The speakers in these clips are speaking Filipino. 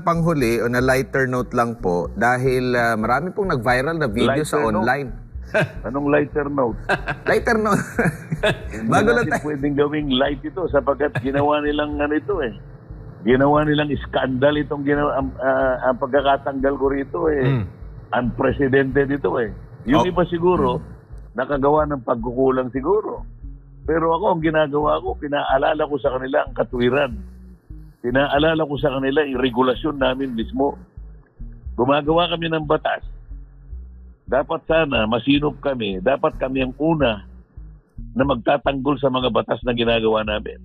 panghuli o na lighter note lang po dahil marami pong nag-viral na video sa Lighter note? online. Anong lighter note? Lighter note. Hindi Bago lang natin tayo. pwedeng gawing light ito sapagkat ginawa nilang ito eh. Ginawa nilang skandal itong ginawa, ang pagkakatanggal ko rito eh. Unprecedented ito eh. Yung Oh. iba siguro, nakagawa ng pagkukulang siguro. Pero ako, ang ginagawa ko, pinaalala ko sa kanila ang katwiran. Pinaalala ko sa kanila yung regulasyon namin mismo. Gumagawa kami ng batas. Dapat sana, masinop kami. Dapat kami ang una na magtatanggol sa mga batas na ginagawa namin.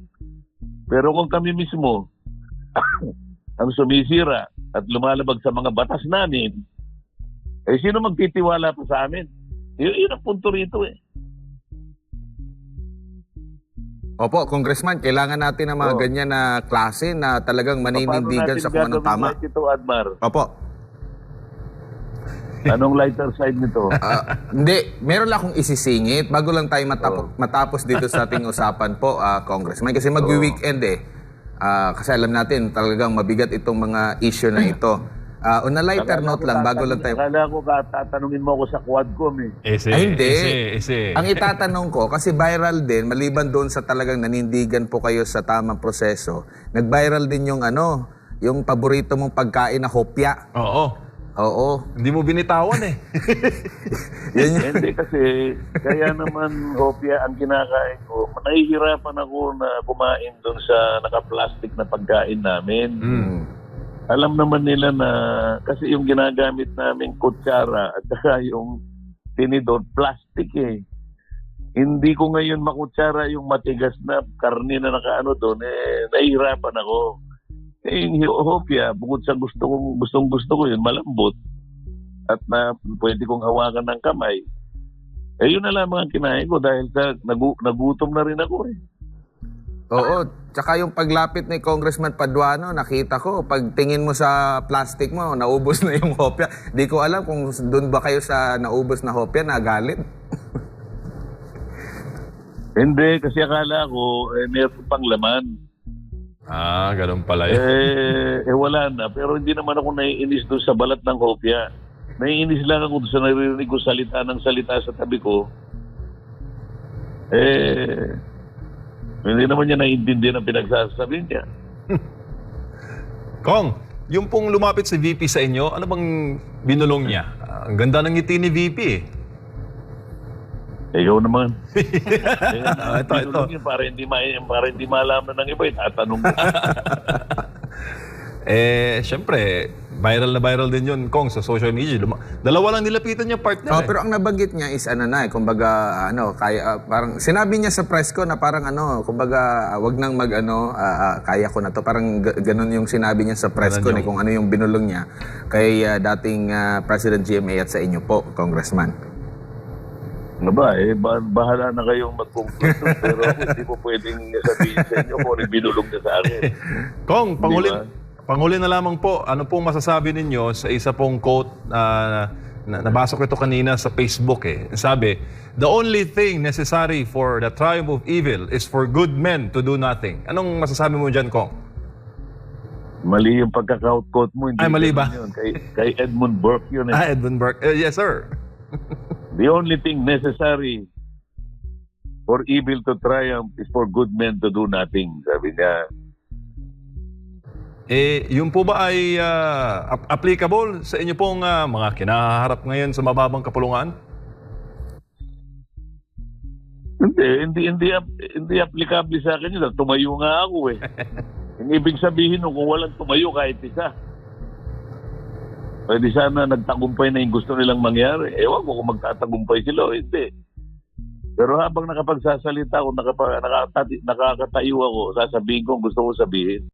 Pero kung kami mismo ang sumisira at lumalabag sa mga batas namin, eh sino magtitiwala pa sa amin? Yun ang punto rito eh. Opo, Congressman, kailangan natin ng mga ganyan na klase na talagang maninindigan sa kung anong tama. Paano natin gagawin ito, Admar? Opo. Anong lighter side nito? Hindi, meron lang akong isisingit bago lang tayo matapos dito sa ating usapan po, Congressman. Kasi mag-weekend eh. Kasi alam natin talagang mabigat itong mga issue na ito. On a lighter note lang, bago lang tayo... Akala ko tatanungin mo ako sa Quadcom eh. Ay, hindi. Ese. Ang itatanong ko, kasi viral din, maliban doon sa talagang nanindigan po kayo sa tamang proseso, nag-viral din yung yung paborito mong pagkain na hopya. Oo. Oo. Hindi mo binitawan eh. Hindi kasi, kaya naman hopya ang kinakain ko. Nahihirapan ako na kumain doon sa naka-plastic na pagkain namin. Alam naman nila na, kasi yung ginagamit namin kutsara at saka yung tinidor, plastic eh. Hindi ko ngayon makutsara yung matigas na karne na nakaano doon, nahihirapan ako. Yung hopya, bukod sa gustong gusto ko yun, malambot at na pwede kong hawakan ng kamay. Yun na lamang ang kinain ko dahil sa nagutom na rin ako eh. Oo. Tsaka yung paglapit ni Congressman Paduano, nakita ko, pag tingin mo sa plastic mo, naubos na yung hopya. Di ko alam kung doon ba kayo sa naubos na hopya, nagalit. Hindi, kasi akala ko, meron pang laman. Ganun pala yun. Wala na. Pero hindi naman ako naiinis doon sa balat ng hopya. Naiinis lang ako doon sa naririnig ko salita sa tabi ko. Hindi naman niya naiintindihan ang pinagsasabi niya. Kong, yung pong lumapit si VP sa inyo, ano bang binulong niya? Ang ganda ng ngiti ni VP eh. Ikaw naman. Ito. Para hindi malaman ng iba, tatanong mo. Syempre, viral na viral din yun, Kong, sa social media. Dalawa lang nilapitan niya partner eh. Pero ang nabanggit niya is kumbaga, kaya, parang, sinabi niya sa press ko na parang kumbaga, wag nang kaya ko na to. Parang ganun yung sinabi niya sa press ko, kung ano yung binulong niya kay dating President GMA at sa inyo po, Congressman. Bahala na kayong mag-conclude. Pero hindi ko pwedeng sabihin sa inyo kung binulong niya sa akin. Kong, panghuli na lamang po, ano pong masasabi ninyo sa isa pong quote nabasa ko ito kanina sa Facebook eh. Sabi, "The only thing necessary for the triumph of evil is for good men to do nothing." Anong masasabi mo dyan, Kong? Mali yung pagkaka-quote mo. Ay, mali ba? Yun. Kay Edmund Burke yun eh. Edmund Burke. Yes, sir. The only thing necessary for evil to triumph is for good men to do nothing. Sabi niya. Yun po ba ay applicable sa inyo pong mga kinaharap ngayon sa mababang kapulungan? Hindi applicable sa akin yun. Tumayo nga ako eh. Yung ibig sabihin kung walang tumayo kahit isa. Pwede sana nagtagumpay na yung gusto nilang mangyari. Ewan ko kung magtatagumpay sila o hindi. Pero habang nakapagsasalita ako, nakakatayo ako, sasabihin ko gusto ko sabihin.